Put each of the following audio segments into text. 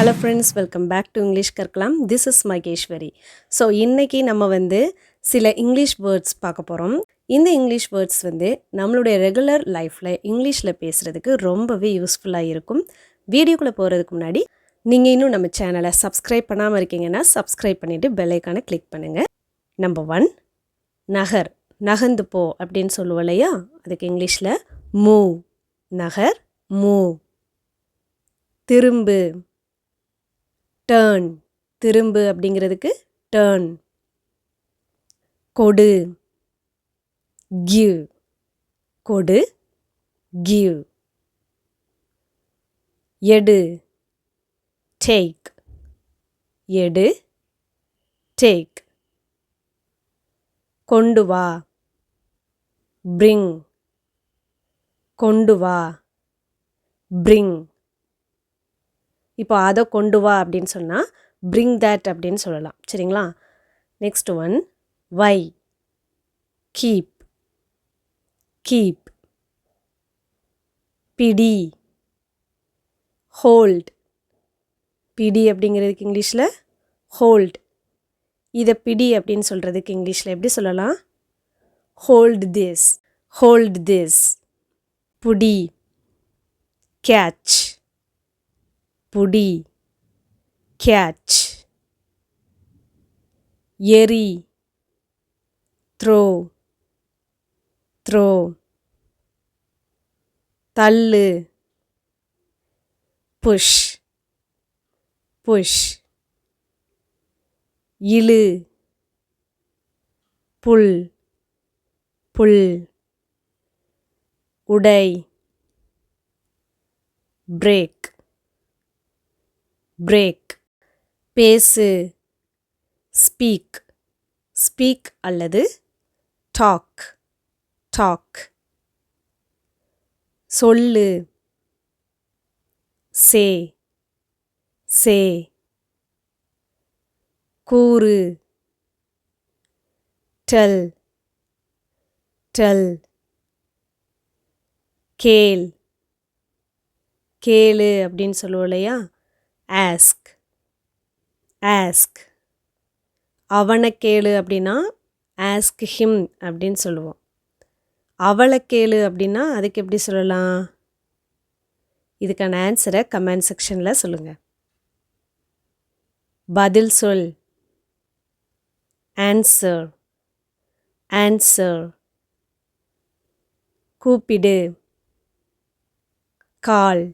Hello friends, welcome back to English கற்கலாம். This is Maheswari. So இன்றைக்கி நம்ம சில இங்கிலீஷ் வேர்ட்ஸ் பார்க்க போகிறோம். இந்த இங்கிலீஷ் வேர்ட்ஸ் நம்மளுடைய ரெகுலர் லைஃப்பில் இங்கிலீஷில் பேசுகிறதுக்கு ரொம்பவே யூஸ்ஃபுல்லாக இருக்கும். வீடியோக்குள்ளே போகிறதுக்கு முன்னாடி நீங்கள் இன்னும் நம்ம சேனலை சப்ஸ்கிரைப் பண்ணாமல் இருக்கீங்கன்னா சப்ஸ்கிரைப் பண்ணிவிட்டு பெல் ஐக்கானை கிளிக் பண்ணுங்கள். நம்பர் 1, நகர். நகர்ந்து போ அப்படின்னு சொல்லுவோம் இல்லையா, அதுக்கு இங்கிலீஷில் மூவ். நகர், மூவ். திரும்பு, டர்ன். திரும்பு அப்படிங்கிறதுக்கு டர்ன். கொடு, கிவ். கொடு, கிவ். எடு, டேக். எடு, டேக். கொண்டு வா, பிரிங். கொண்டு வா, பிரிங். இப்போ அதை கொண்டு வா அப்படின்னு சொன்னால் பிரிங் தட் அப்படின்னு சொல்லலாம். சரிங்களா? நெக்ஸ்ட் ஒன், வை. கீப். கீப். பிடி, ஹோல்ட். பிடி அப்படிங்கிறதுக்கு இங்கிலீஷில் ஹோல்ட். இதை பிடி அப்படின்னு சொல்கிறதுக்கு இங்கிலீஷில் எப்படி சொல்லலாம்? Hold this. Hold this. புடி, கேட்ச். புடி, கேட்ச். எரி, த்ரோ. த்ரோ. தள்ளு, புஷ். புஷ். இழு, புல். புல். உடை, பிரேக். பிரேக். பேசு, ஸ்பீக். ஸ்பீக் அல்லது டாக். டாக். சொல்லு, சே. சே. கூறு, டெல். டெல். கேள். கேளு அப்படின்னு சொல்லுவோம் இல்லையா, ஆஸ்க். ஆஸ்க். அவனை கேளு அப்படின்னா ஆஸ்க் ஹிம் அப்படின்னு சொல்லுவோம். அவளை கேளு அப்படின்னா அதுக்கு எப்படி சொல்லலாம்? இதுக்கான ஆன்சரை கமெண்ட் செக்ஷனில் சொல்லுங்கள். பதில் சொல், ஆன்சர். ஆன்சர். கூப்பிடு, கால்.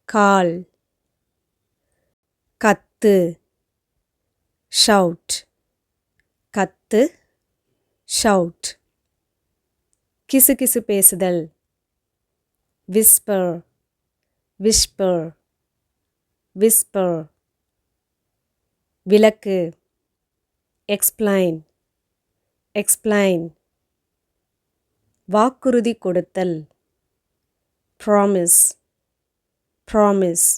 கால். கத்து, ஷவுட். கத்து, ஷவுட். கிசுகிசு பேசுதல், விஸ்பர். விஸ்பர். விஸ்பர். விளக்கு, எக்ஸ்பிளைன். எக்ஸ்பிளைன். வாக்குறுதி கொடுத்தல், ப்ராமிஸ். ப்ராமிஸ்.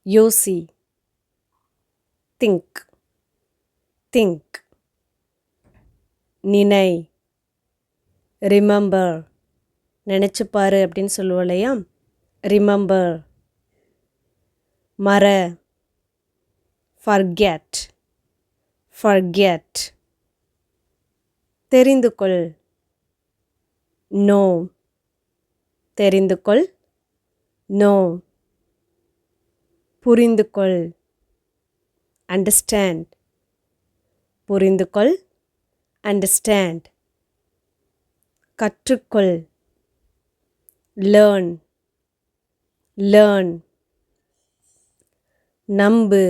யோசி, திங்க். திங்க். நினை, ரிமெம்பர். நினச்சிப்பாரு அப்படின்னு சொல்லுவோம் இல்லையா, ரிமெம்பர். மற, ஃபர்கெட். ஃபர்கெட். தெரிந்து கொள், நோ. தெரிந்து கொள், நோ. புரிந்து கொள், அண்டர்ஸ்டாண்ட். புரிந்து கொள், அண்டர்ஸ்டாண்ட். கற்றுக்கொள், லேர்ன். லேர்ன். நம்பு,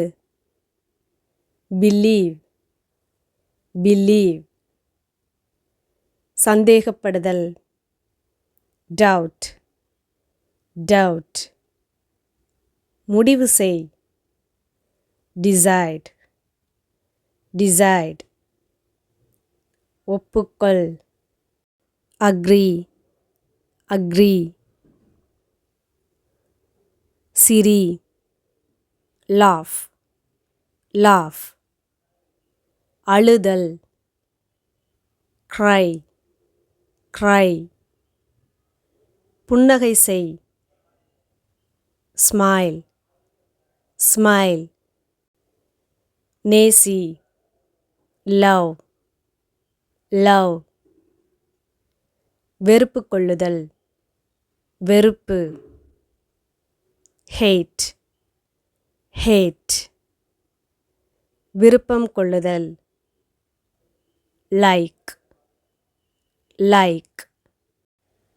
பிலீவ். பிலீவ். சந்தேகப்படுதல், டவுட். டவுட். முடிவு செய், டிசைட். டிசைட். ஒப்புக்கொள், அக்ரி. அக்ரி. சிரி, லாஃப். லாஃப். அழுதல், cry. cry. புன்னகை செய், smile, smile. நேசி, love, love. வெறுப்பு கொள்ளுதல், வெறுப்பு. hate, hate. விருப்பம் கொள்ளுதல், like, like.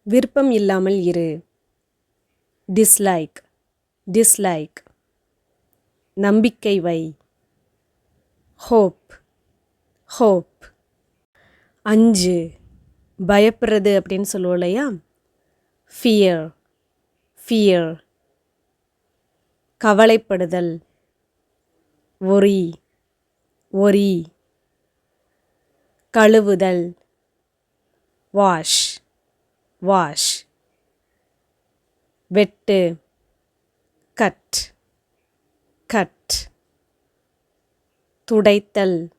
விருப்பம் இல்லாமல் இரு, dislike, dislike. நம்பிக்கை வை, hope, hope. அஞ்சு, பயப்படுறது அப்படின்னு சொல்லுவோம் இல்லையா, fear, fear. கவலைப்படுதல், worry, worry. கழுவுதல், wash, wash. வெட்டு, cut, cut. துடைத்தல்,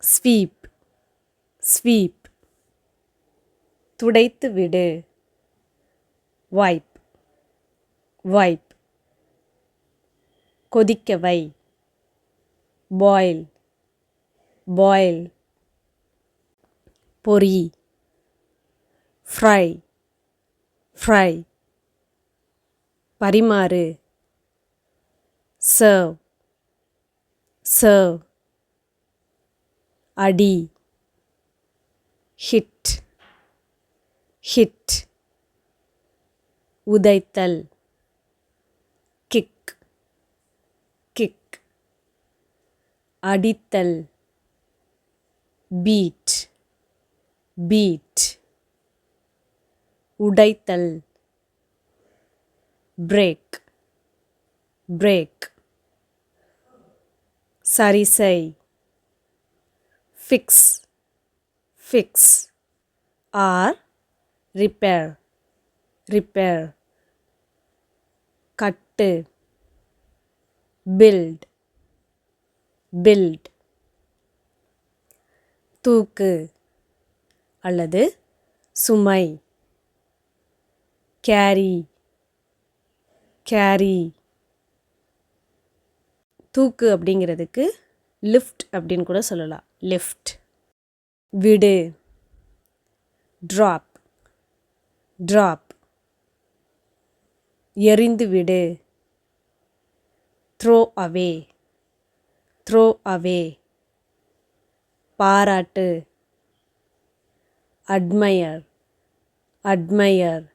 sweep, sweep. துடைத்து விடு, wipe, wipe. கொதிக்க வை, boil, boil. பொரி, fry, fry. பரிமாறு, serve, serve. அடி, hit, hit. உதைத்தல், kick, kick. அடித்தல், beat, beat. உடைத்தல், break, break. சரிசெய், fix, fix. or repair, repair. Cut, build, build. தூக்கு அல்லது சுமை, carry, carry. தூக்கு அப்படிங்கிறதுக்கு lift அப்படின்னு கூட சொல்லலாம், lift. விடு, drop, drop. எறிந்து விடு, throw away, throw away. பாராட்டு, admire, admire.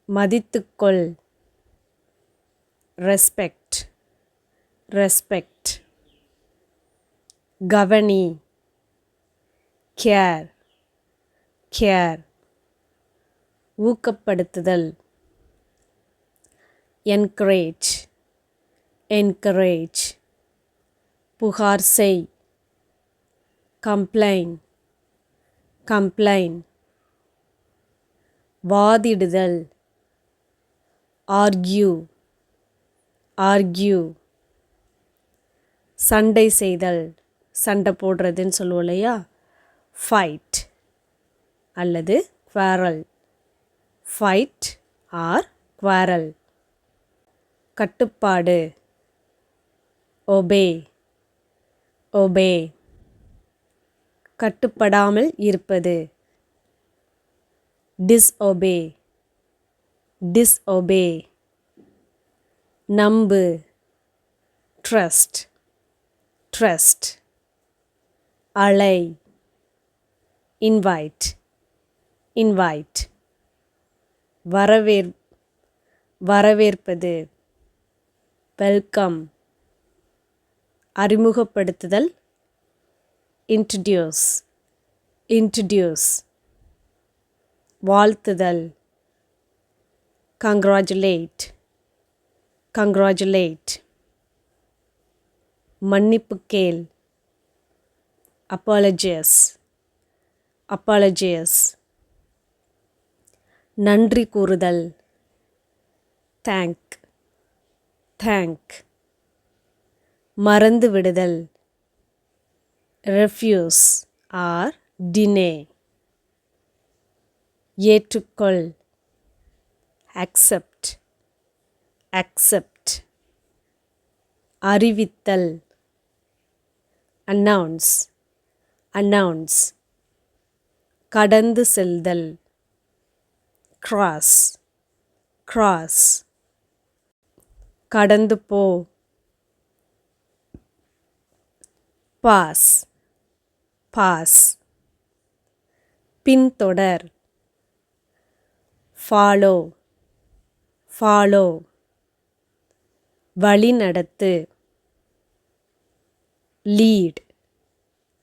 மதித்துக்கொள், respect, respect. கவனி, care, care. ஊக்கப்படுத்துதல், encourage, encourage. புகார் செய், complain, complain. வாதிடுதல், argue, argue. சண்டை செய்தல், சண்டை போடுறதுன்னு சொல்லுவோம் இல்லையா, fight அல்லது quarrel, fight or quarrel. கட்டுப்பாடு, obey, obey. கட்டுப்படாமல் இருப்பது, disobey, disobey. நம்பு, trust, trust. அழை, invite, invite. வரவேற்பது, welcome. அறிமுகப்படுத்துதல், introduce, introduce. வாழ்த்துதல், congratulate, congratulate. மன்னிப்பு கேள், apologize, apologize. நன்றி கூறுதல், thank, thank. மறந்து விடுதல், refuse or deny. ஏற்றுக்கொள், accept, accept. அறிவித்தல், announce, announce. கடந்து செல்தல், cross, cross. கடந்து போ, pass, pass. பின்தொடர், follow, follow. வழிநடத்து, lead,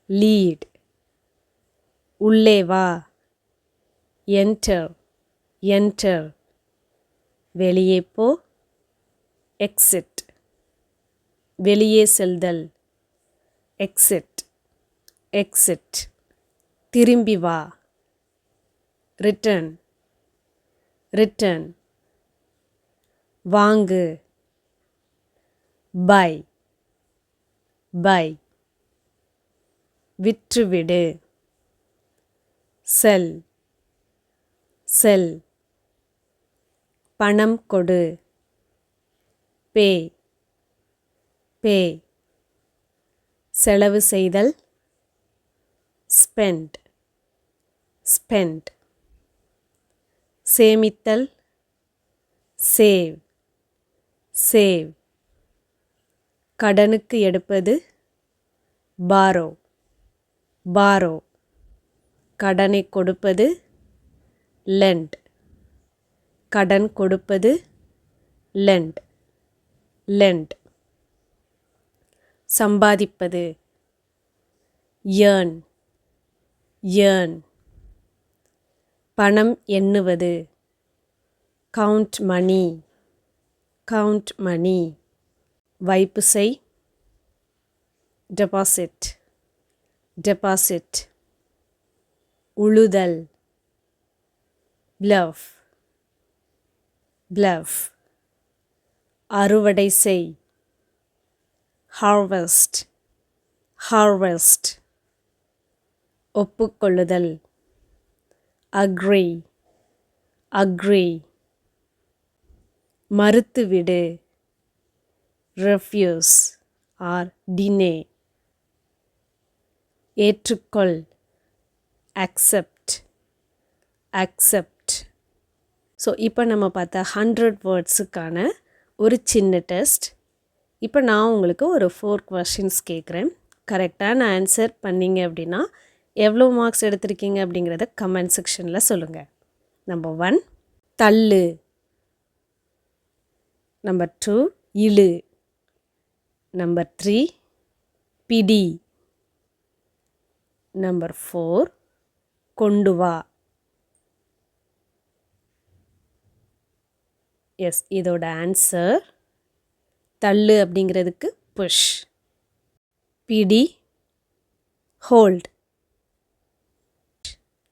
lead. உள்ளே வா, enter, enter. வெளியே போ, exit. வெளியே செல்தல், exit, exit. திரும்பி வா, return, return. வாங்கு, buy, buy. விற்றுவிடு, sell, sell. பணம் கொடு, pay, pay. செலவு செய்தல், spend, spend. சேமித்தல், save, save. கடனுக்கு எடுப்பது, borrow, borrow. கடனை கொடுப்பது, lend. கடன் கொடுப்பது, lend, lend. சம்பாதிப்பது, earn, earn. பணம் எண்ணுவது, count money, count money. வைப்பு செய், deposit, deposit. உழுதல், bluff, bluff. அறுவடை செய், harvest, harvest. ஒப்புக்கொள்ளுதல், agree, agree. மறுத்துவிடு, refuse or deny. ஏற்றுக்கொள், accept, accept. ஸோ இப்போ நம்ம பார்த்த 100 வேர்ட்ஸுக்கான ஒரு சின்ன டெஸ்ட். இப்போ நான் உங்களுக்கு ஒரு 4 கொஷின்ஸ் கேட்குறேன். கரெக்டான ஆன்சர் பண்ணிங்க அப்படின்னா எவ்வளோ மார்க்ஸ் எடுத்திருக்கீங்க அப்படிங்கிறத கமெண்ட் செக்ஷனில் சொல்லுங்கள். நம்பர் 1 தள்ளு, நம்பர் 2 இழு, நம்பர் 3 பிடி, நம்பர் 4 கொண்டு வா. எஸ், இதோட ஆன்சர் தள்ளு அப்படிங்கிறதுக்கு புஷ், பிடி ஹோல்ட்,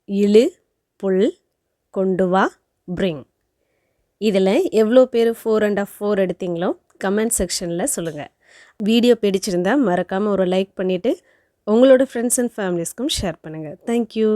இழு புல், கொண்டு வா பிரிங். இதில் எவ்வளோ பேர் 4.5 எடுத்தீங்களோ கமெண்ட் செக்ஷனில் சொல்லுங்கள். வீடியோ பிடிச்சிருந்தால் மறக்காமல் ஒரு லைக் பண்ணிவிட்டு உங்களோட ஃப்ரெண்ட்ஸ் அண்ட் ஃபேமிலிஸ்க்கும் ஷேர் பண்ணுங்கள். தேங்க்யூ.